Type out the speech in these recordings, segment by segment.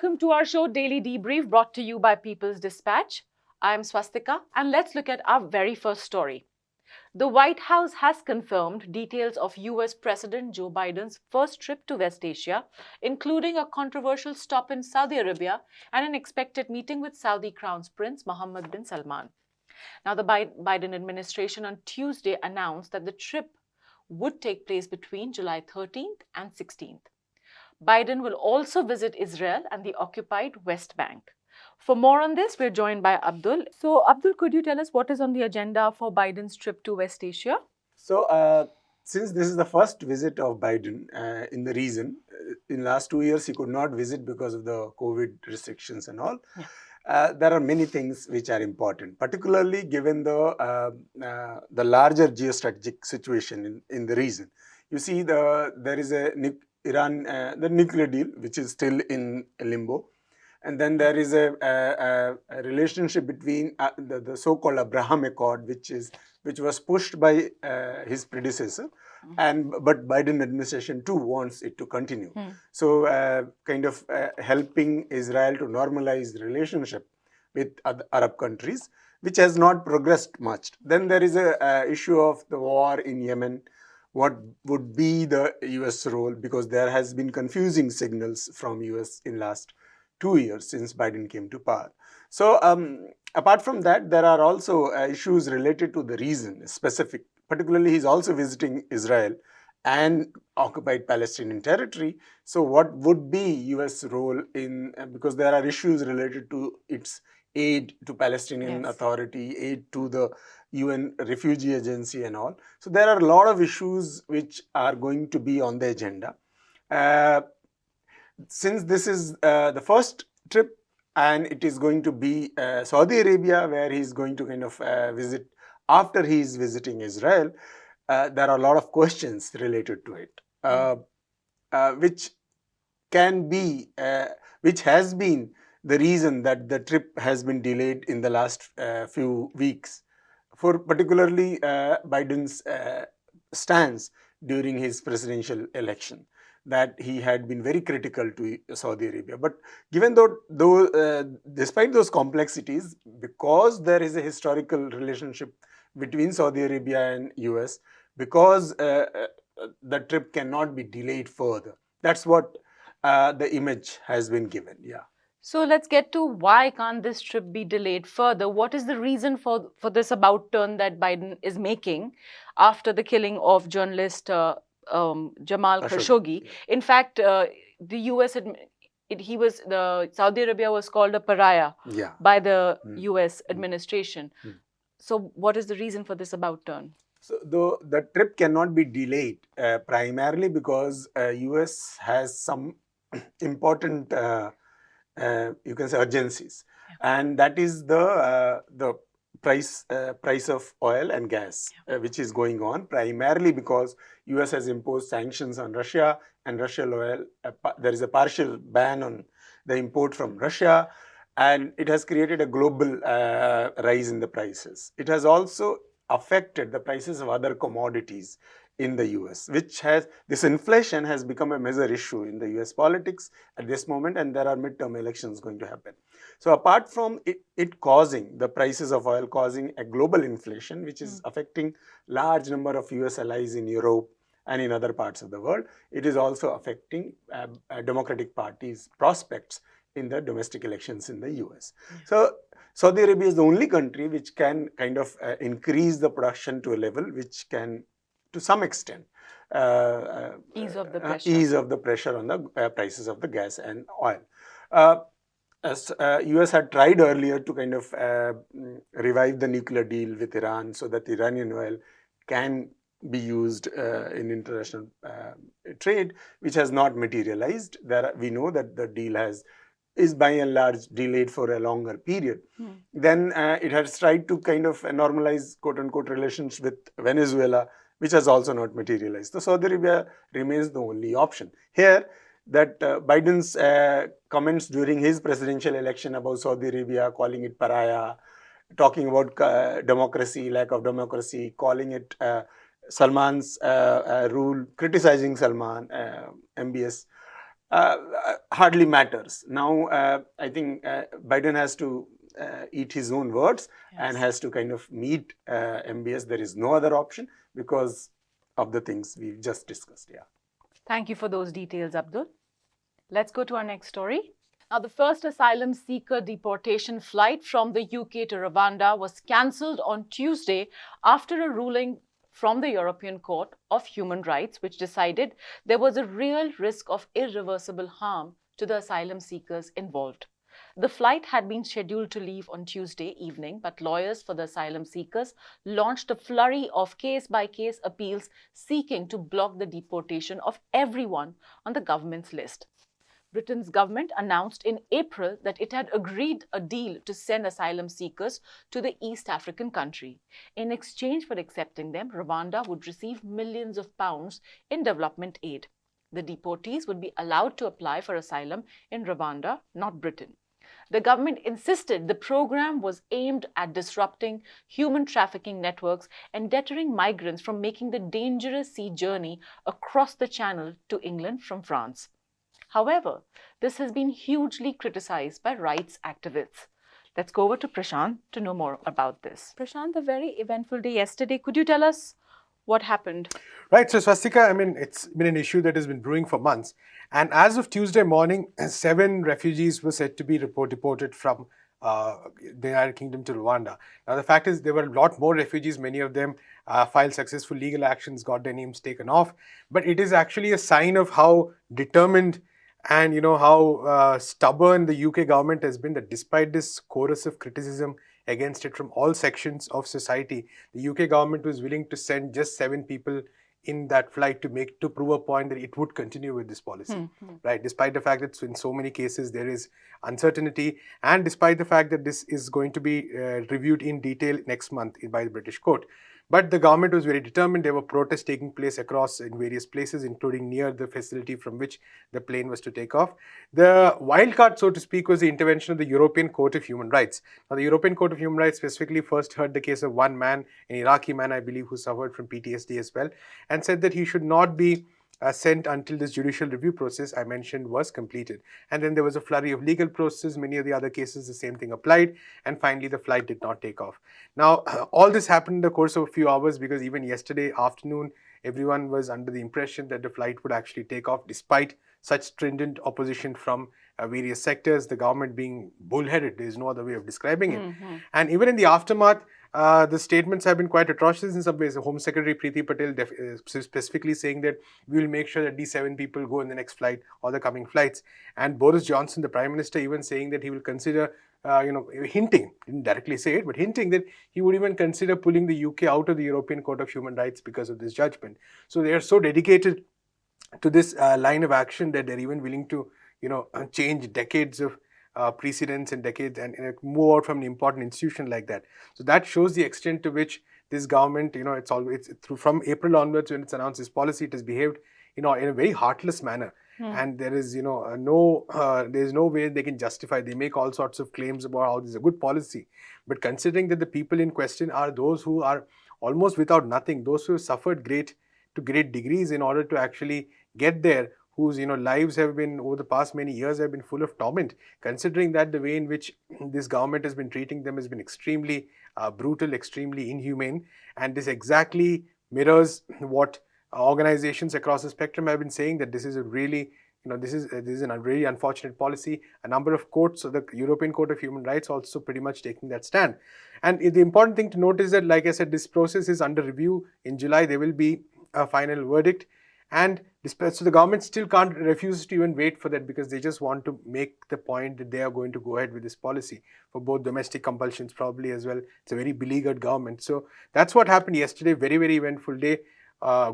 welcome to our show Daily Debrief, brought to you by People's Dispatch. I'm Swastika, and let's look at our very first story. The White House has confirmed details of US President Joe Biden's first trip to West Asia, including a controversial stop in Saudi Arabia and an expected meeting with Saudi Crown Prince Mohammed bin Salman. Now, the Biden administration on Tuesday announced that the trip would take place between July 13th and 16th. Biden will also visit Israel and the occupied West Bank. For more on this, we're joined by Abdul. So, Abdul, could you tell us what is on the agenda for Biden's trip to West Asia? So, since this is the first visit of Biden in the region, in last 2 years he could not visit because of the COVID restrictions and all. Yeah. There are many things which are important, particularly given the larger geostrategic situation in the region. You see, there is the nuclear deal, which is still in limbo. And then there is a relationship between the so-called Abraham Accord, which was pushed by his predecessor, but Biden administration too wants it to continue. So kind of helping Israel to normalize the relationship with other Arab countries, which has not progressed much. Then there is a issue of the war in Yemen. What would be the US role? Because there has been confusing signals from US in last 2 years since Biden came to power. So apart from that, there are also issues related to the region specific. Particularly, he's also visiting Israel and occupied Palestinian territory. So what would be US role in, because there are issues related to its aid to Palestinian Authority, aid to the UN Refugee Agency and all. So there are a lot of issues which are going to be on the agenda. Since this is the first trip and it is going to be Saudi Arabia, where he's going to kind of visit after he's visiting Israel, there are a lot of questions related to it, which can be, which has been the reason that the trip has been delayed in the last few weeks, for particularly Biden's stance during his presidential election, that he had been very critical to Saudi Arabia. But given though despite those complexities, because there is a historical relationship between Saudi Arabia and US, because the trip cannot be delayed further. That's what the image has been given, yeah. So let's get to why can't this trip be delayed further? What is the reason for this about turn that Biden is making after the killing of journalist Jamal Khashoggi? Yeah. In fact, the US, Saudi Arabia was called a pariah by the US administration. So what is the reason for this about turn? So the trip cannot be delayed primarily because US has some important you can say urgencies, and that is the price of oil and gas, which is going on primarily because US has imposed sanctions on Russia, and Russian oil, there is a partial ban on the import from Russia, and it has created a global rise in the prices. It has also affected the prices of other commodities in the US, which has, this inflation has become a major issue in the US politics at this moment, and there are midterm elections going to happen. So apart from it causing, the prices of oil causing a global inflation, which is affecting large number of US allies in Europe and in other parts of the world, it is also affecting Democratic Party's prospects in the domestic elections in the US. So Saudi Arabia is the only country which can kind of increase the production to a level which can, to some extent, ease of the pressure on the prices of the gas and oil. As US had tried earlier to kind of revive the nuclear deal with Iran so that Iranian oil can be used in international trade, which has not materialized. We know that the deal is by and large delayed for a longer period. Then it has tried to kind of normalize quote-unquote relations with Venezuela, which has also not materialized. So Saudi Arabia remains the only option. Here, that Biden's comments during his presidential election about Saudi Arabia, calling it pariah, talking about democracy, lack of democracy, calling it Salman's rule, criticizing Salman, MBS, hardly matters. Now, I think Biden has to eat his own words and has to kind of meet MBS. There is no other option because of the things we just discussed. Yeah. Thank you for those details, Abdul. Let's go to our next story. Now, the first asylum seeker deportation flight from the UK to Rwanda was cancelled on Tuesday after a ruling from the European Court of Human Rights, which decided there was a real risk of irreversible harm to the asylum seekers involved. The flight had been scheduled to leave on Tuesday evening, but lawyers for the asylum seekers launched a flurry of case-by-case appeals seeking to block the deportation of everyone on the government's list. Britain's government announced in April that it had agreed a deal to send asylum seekers to the East African country. In exchange for accepting them, Rwanda would receive millions of pounds in development aid. The deportees would be allowed to apply for asylum in Rwanda, not Britain. The government insisted the program was aimed at disrupting human trafficking networks and deterring migrants from making the dangerous sea journey across the Channel to England from France. However, this has been hugely criticized by rights activists. Let's go over to Prashant to know more about this. Prashant, a very eventful day yesterday. Could you tell us what happened? Right, so Swastika, I mean, it's been an issue that has been brewing for months. And as of Tuesday morning, 7 refugees were said to be deported from the United Kingdom to Rwanda. Now, the fact is there were a lot more refugees. Many of them filed successful legal actions, got their names taken off. But it is actually a sign of how determined and how stubborn the UK government has been, that despite this chorus of criticism against it from all sections of society, the UK government was willing to send just 7 people in that flight to prove a point that it would continue with this policy, right? Despite the fact that in so many cases there is uncertainty, and despite the fact that this is going to be reviewed in detail next month by the British court. But the government was very determined. There were protests taking place across in various places, including near the facility from which the plane was to take off. The wild card, so to speak, was the intervention of the European Court of Human Rights. Now, the European Court of Human Rights specifically first heard the case of one man, an Iraqi man, I believe, who suffered from PTSD as well, and said that he should not be sent until this judicial review process I mentioned was completed. And then there was a flurry of legal processes. Many of the other cases, the same thing applied. And finally, the flight did not take off. Now, all this happened in the course of a few hours, because even yesterday afternoon, everyone was under the impression that the flight would actually take off, despite such stringent opposition from various sectors, the government being bullheaded. There is no other way of describing it. And even in the aftermath, the statements have been quite atrocious in some ways. The Home Secretary Preeti Patel specifically saying that we will make sure that these 7 people go in the next flight or the coming flights. And Boris Johnson, the Prime Minister, even saying that he will consider, hinting, didn't directly say it, but hinting that he would even consider pulling the UK out of the European Court of Human Rights because of this judgment. So they are so dedicated to this line of action that they're even willing to, change decades of precedents and decades and move out from an important institution like that. So that shows the extent to which this government, it's through from April onwards when it's announced this policy, it has behaved, in a very heartless manner. And there is, there's no way they can justify. They make all sorts of claims about how this is a good policy. But considering that the people in question are those who are almost without nothing, those who have suffered great degrees in order to actually get there, whose lives have been over the past many years have been full of torment. Considering that the way in which this government has been treating them has been extremely brutal, extremely inhumane, and this exactly mirrors what organizations across the spectrum have been saying, that this is a really this is a really unfortunate policy. A number of courts, so the European Court of Human Rights also pretty much taking that stand. And the important thing to note is that, like I said, this process is under review. In July there will be a final verdict. And so the government still refuses to even wait for that, because they just want to make the point that they are going to go ahead with this policy for both domestic compulsions probably as well. It's a very beleaguered government. So that's what happened yesterday. Very, very eventful day.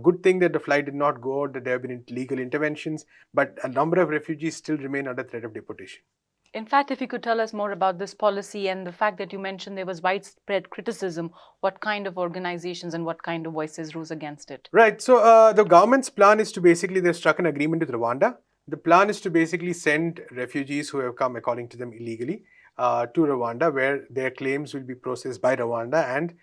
Good thing that the flight did not go out, that there have been legal interventions, but a number of refugees still remain under threat of deportation. In fact, if you could tell us more about this policy and the fact that you mentioned there was widespread criticism, what kind of organizations and what kind of voices rose against it? Right. So the government's plan is to basically, they've struck an agreement with Rwanda. The plan is to basically send refugees who have come, according to them, illegally to Rwanda, where their claims will be processed by Rwanda. And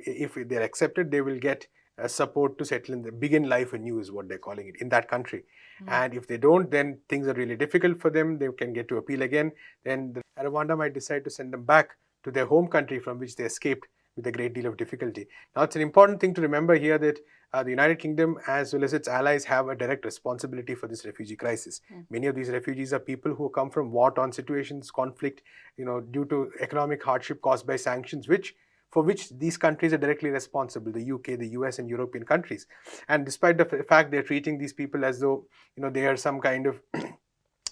if they're accepted, they will get support to settle begin life anew is what they're calling it in that country. And if they don't, then things are really difficult for them. They can get to appeal again. Then Rwanda might decide to send them back to their home country from which they escaped with a great deal of difficulty. Now, it's an important thing to remember here that the United Kingdom, as well as its allies, have a direct responsibility for this refugee crisis. Many of these refugees are people who come from war-torn situations, conflict, due to economic hardship caused by sanctions, for which these countries are directly responsible, the UK, the US, and European countries. And despite the fact they're treating these people as though, they are some kind of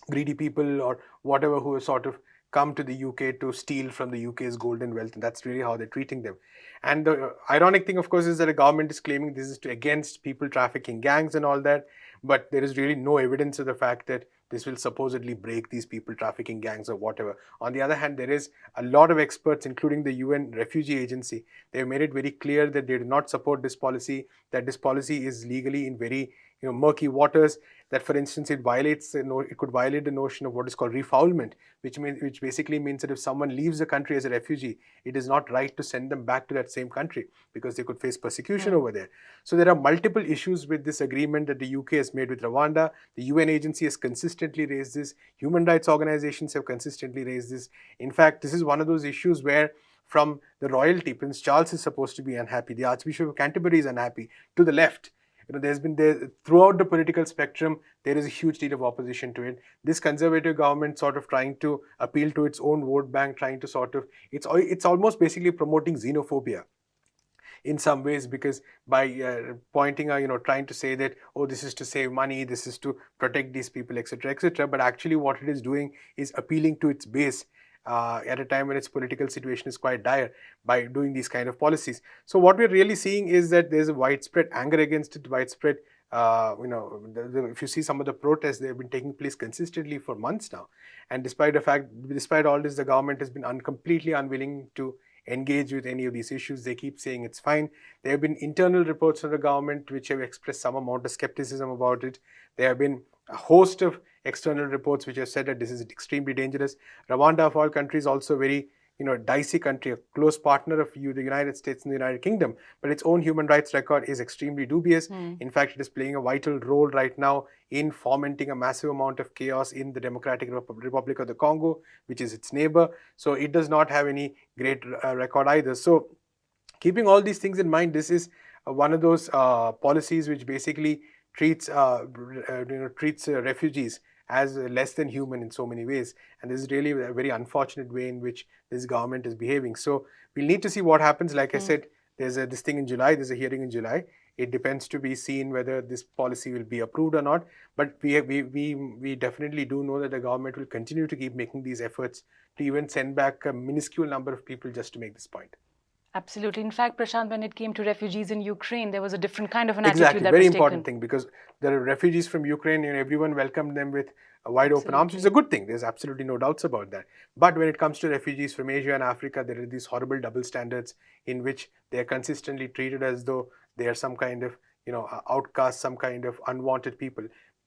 greedy people or whatever who have sort of come to the UK to steal from the UK's golden wealth, and that's really how they're treating them. And the ironic thing, of course, is that the government is claiming this is against people trafficking gangs and all that, but there is really no evidence of the fact that this will supposedly break these people trafficking gangs or whatever. On the other hand, there is a lot of experts, including the UN Refugee Agency. They have made it very clear that they do not support this policy, that this policy is legally in very murky waters, that for instance it could violate the notion of what is called refoulement, which basically means that if someone leaves the country as a refugee, it is not right to send them back to that same country because they could face persecution over there. So there are multiple issues with this agreement that the UK has made with Rwanda. The UN agency has consistently raised this. Human rights organizations have consistently raised this. In fact, this is one of those issues where from the royalty, Prince Charles is supposed to be unhappy, the Archbishop of Canterbury is unhappy, to the left. Throughout the political spectrum, there is a huge deal of opposition to it. This conservative government sort of trying to appeal to its own vote bank, it's almost basically promoting xenophobia in some ways, because by pointing out, trying to say that, oh, this is to save money, this is to protect these people, etc., etc. But actually what it is doing is appealing to its base at a time when its political situation is quite dire by doing these kind of policies. So what we're really seeing is that there's a widespread anger against it, widespread, if you see some of the protests, they've been taking place consistently for months now. And despite all this, the government has been completely unwilling to engage with any of these issues. They keep saying it's fine. There have been internal reports from the government which have expressed some amount of skepticism about it. There have been a host of external reports which have said that this is extremely dangerous. Rwanda, of all countries, also very dicey country, a close partner of the United States and the United Kingdom, but its own human rights record is extremely dubious. In fact, it is playing a vital role right now in fomenting a massive amount of chaos in the Democratic Republic of the Congo, which is its neighbor. So it does not have any great record either. So keeping all these things in mind, this is one of those policies which basically treats refugees as less than human in so many ways. And this is really a very unfortunate way in which this government is behaving. So we'll need to see what happens. Like I said, there's this thing in July, there's a hearing in July. It depends to be seen whether this policy will be approved or not. But we definitely do know that the government will continue to keep making these efforts to even send back a minuscule number of people just to make this point. Absolutely. In fact, Prashant, when it came to refugees in Ukraine, there was a different kind of an attitude that was taken. Very important thing, because there are refugees from Ukraine, everyone welcomed them with wide open arms, which is a good thing. There's absolutely no doubts about that. But when it comes to refugees from Asia and Africa, there are these horrible double standards in which they are consistently treated as though they are some kind of outcasts, some kind of unwanted people.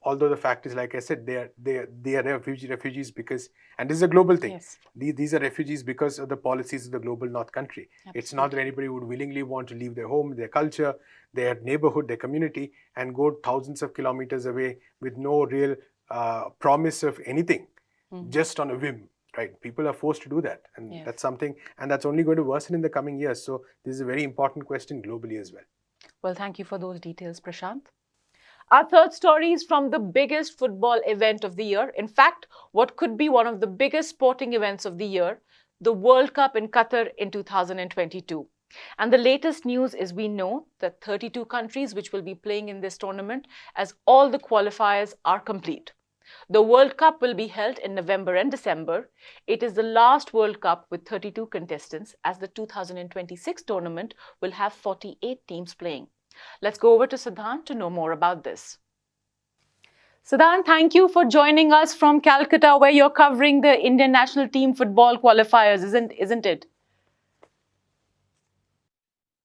Although the fact is, like I said, they are refugees because, and this is a global thing. Yes. These are refugees because of the policies of the global north country. Absolutely. It's not that anybody would willingly want to leave their home, their culture, their neighborhood, their community, and go thousands of kilometers away with no real promise of anything, just on a whim. Right? People are forced to do that, and that's something, and that's only going to worsen in the coming years. So this is a very important question globally as well. Well, thank you for those details, Prashant. Our third story is from the biggest football event of the year. In fact, what could be one of the biggest sporting events of the year, the World Cup in Qatar in 2022. And the latest news is we know that 32 countries which will be playing in this tournament, as all the qualifiers are complete. The World Cup will be held in November and December. It is the last World Cup with 32 contestants, as the 2026 tournament will have 48 teams playing. Let's go over to Siddhant to know more about this. Siddhant, thank you for joining us from Calcutta, where you're covering the Indian national team football qualifiers, isn't it?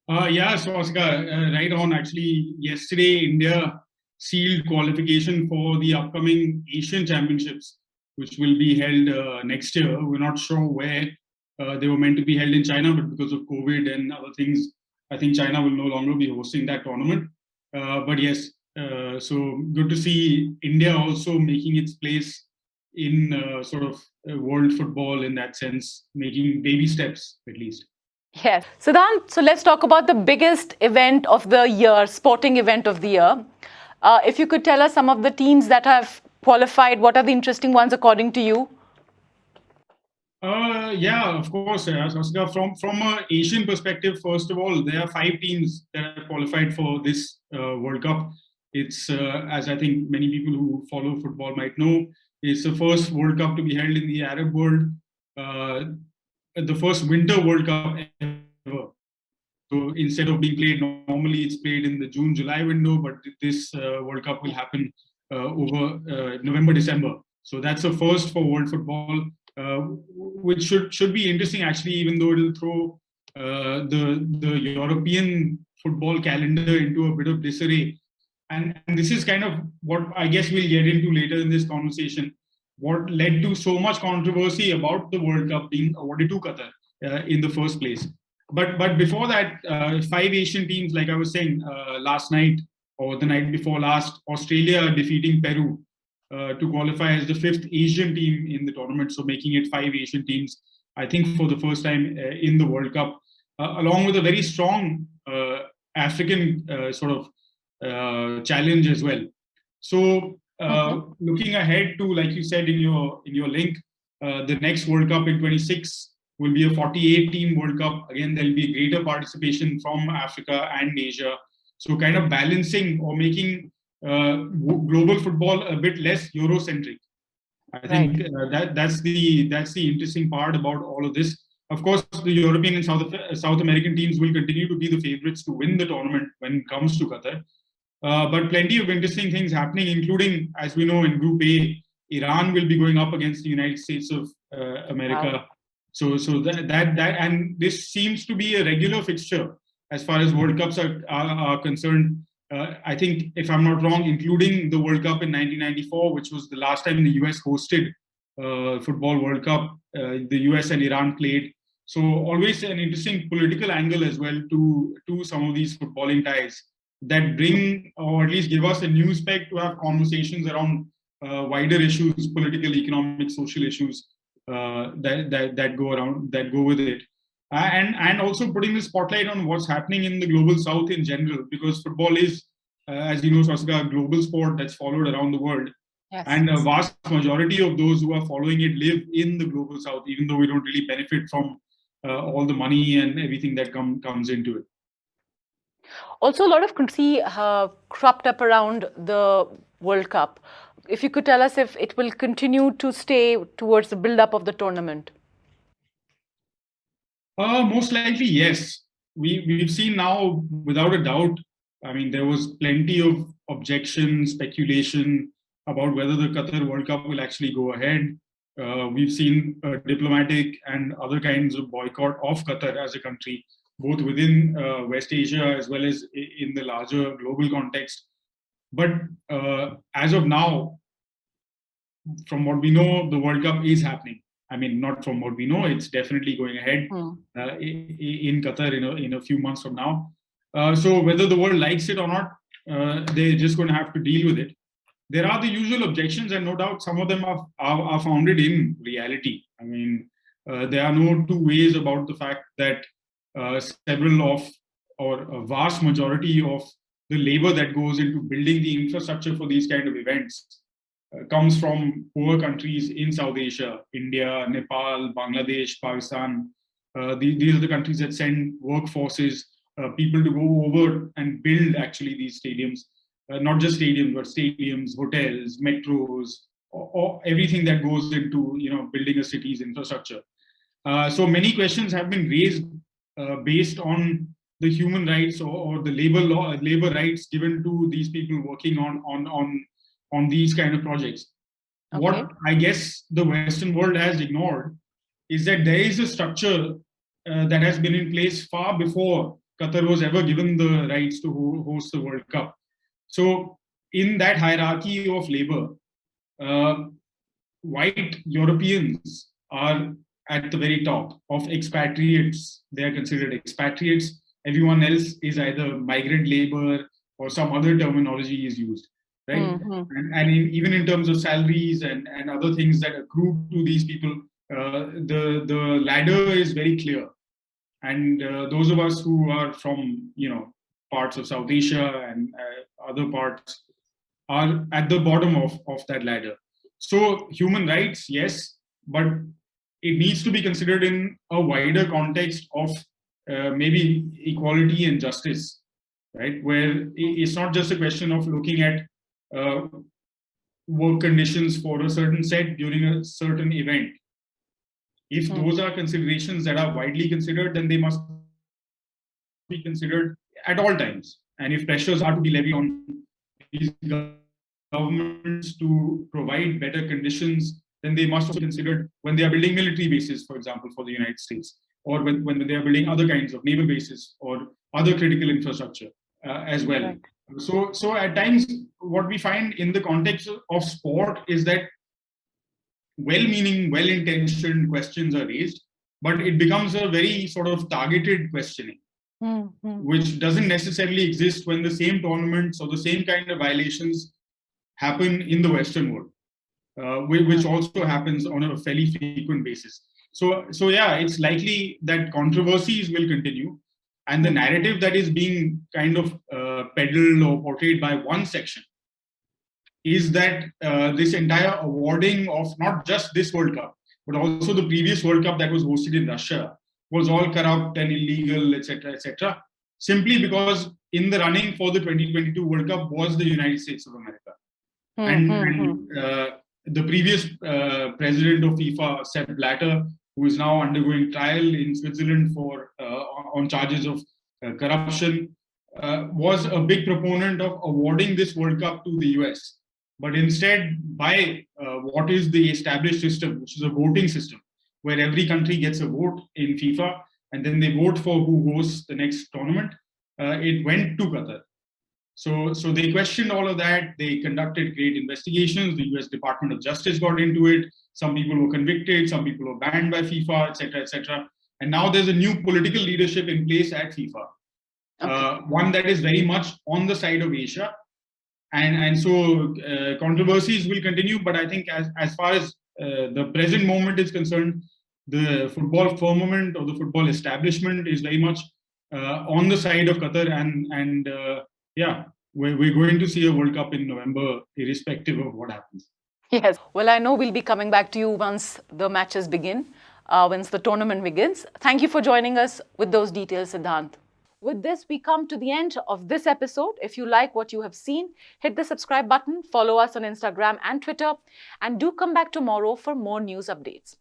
Yeah, Swastika, right on. Actually, yesterday, India sealed qualification for the upcoming Asian Championships, which will be held next year. We're not sure where. They were meant to be held in China, but because of COVID and other things, I think China will no longer be hosting that tournament. But yes, so good to see India also making its place in sort of world football in that sense, making baby steps at least. Yes. Siddhant, so let's talk about the biggest event of the year, sporting event of the year. If you could tell us some of the teams that have qualified, what are the interesting ones according to you? Yeah, of course. Sasika, from an Asian perspective, first of all, there are 5 teams that have qualified for this World Cup. It's as I think many people who follow football might know, it's the first World Cup to be held in the Arab world, uh, the first Winter World Cup ever. So instead of being played normally, it's played in the June-July window, but this World Cup will happen over November-December. So that's the first for world football, which should be interesting actually, even though it'll throw the European football calendar into a bit of disarray. And this is kind of what I guess we'll get into later in this conversation. What led to so much controversy about the World Cup being awarded to Qatar in the first place. But before that, 5 Asian teams, like I was saying last night or the night before last, Australia defeating Peru to qualify as the 5th Asian team in the tournament, so making it 5 Asian teams, I think for the first time in the World Cup, along with a very strong African sort of challenge as well. So looking ahead to, like you said in your link, the next World Cup in 26 will be a 48-team World Cup. Again, there'll be greater participation from Africa and Asia. So kind of balancing or making global football a bit less Eurocentric. I think that's the interesting part about all of this. Of course, the European and South American teams will continue to be the favorites to win the tournament when it comes to Qatar. But plenty of interesting things happening, including, as we know, in Group A, Iran will be going up against the United States of America. Wow. So that and this seems to be a regular fixture as far as World Cups are concerned. I think, if I'm not wrong, including the World Cup in 1994, which was the last time the US hosted Football World Cup, the US and Iran played. So always an interesting political angle as well to some of these footballing ties that bring, or at least give us a new spec to have conversations around wider issues, political, economic, social issues that go with it. And also putting the spotlight on what's happening in the global south in general, because football is, as you know, Swastika, a global sport that's followed around the world. Yes. And a vast majority of those who are following it live in the global south, even though we don't really benefit from all the money and everything that comes into it. Also, a lot of controversy cropped up around the World Cup. If you could tell us if it will continue to stay towards the build-up of the tournament. Most likely, yes. We've seen now, without a doubt, I mean, there was plenty of objection, speculation about whether the Qatar World Cup will actually go ahead. We've seen diplomatic and other kinds of boycott of Qatar as a country, both within West Asia as well as in the larger global context. But as of now, from what we know, the World Cup is happening. I mean, not from what we know, it's definitely going ahead in Qatar in a few months from now. So whether the world likes it or not, they're just going to have to deal with it. There are the usual objections, and no doubt some of them are founded in reality. I mean, there are no two ways about the fact that several of, or a vast majority of the labor that goes into building the infrastructure for these kind of events comes from poor countries in South Asia, India, Nepal, Bangladesh, Pakistan. These are the countries that send workforces, people to go over and build actually these stadiums. Not just stadiums, but stadiums, hotels, metros, or everything that goes into building a city's infrastructure. So many questions have been raised based on the human rights or the labor rights given to these people working on these kind of projects. Okay. What I guess the Western world has ignored is that there is a structure that has been in place far before Qatar was ever given the rights to host the World Cup. So in that hierarchy of labor, white Europeans are at the very top of expatriates. They are considered expatriates. everyone else is either migrant labor or some other terminology is used, right? And even in terms of salaries and other things that accrue to these people, the ladder is very clear. And those of us who are from, parts of South Asia and other parts are at the bottom of that ladder. So human rights, yes, but it needs to be considered in a wider context of maybe equality and justice, right? Where it's not just a question of looking at work conditions for a certain set during a certain event. If those are considerations that are widely considered, then they must be considered at all times. And if pressures are to be levied on these governments to provide better conditions, then they must also be considered when they are building military bases, for example, for the United States, or when they are building other kinds of naval bases or other critical infrastructure as well. Right. So at times, what we find in the context of sport is that well-meaning, well-intentioned questions are raised, but it becomes a very sort of targeted questioning, which doesn't necessarily exist when the same tournaments or the same kind of violations happen in the Western world, which also happens on a fairly frequent basis. So yeah, it's likely that controversies will continue, and the narrative that is being kind of peddled or portrayed by one section is that this entire awarding of not just this World Cup, but also the previous World Cup that was hosted in Russia was all corrupt and illegal, etc., simply because in the running for the 2022 World Cup was the United States of America. And the previous president of FIFA, Sepp Blatter, who is now undergoing trial in Switzerland for on charges of corruption, was a big proponent of awarding this World Cup to the US. But instead, by what is the established system, which is a voting system, where every country gets a vote in FIFA, and then they vote for who hosts the next tournament, it went to Qatar. So they questioned all of that. They conducted great investigations. The US Department of Justice got into it. Some people were convicted. Some people were banned by FIFA, etc., etc. And now there's a new political leadership in place at FIFA, one that is very much on the side of Asia. And so controversies will continue. But I think as far as the present moment is concerned, the football firmament or the football establishment is very much on the side of Qatar, and yeah, we're going to see a World Cup in November, irrespective of what happens. Yes. Well, I know we'll be coming back to you once the matches begin, once the tournament begins. Thank you for joining us with those details, Siddhant. With this, we come to the end of this episode. If you like what you have seen, hit the subscribe button, follow us on Instagram and Twitter, and do come back tomorrow for more news updates.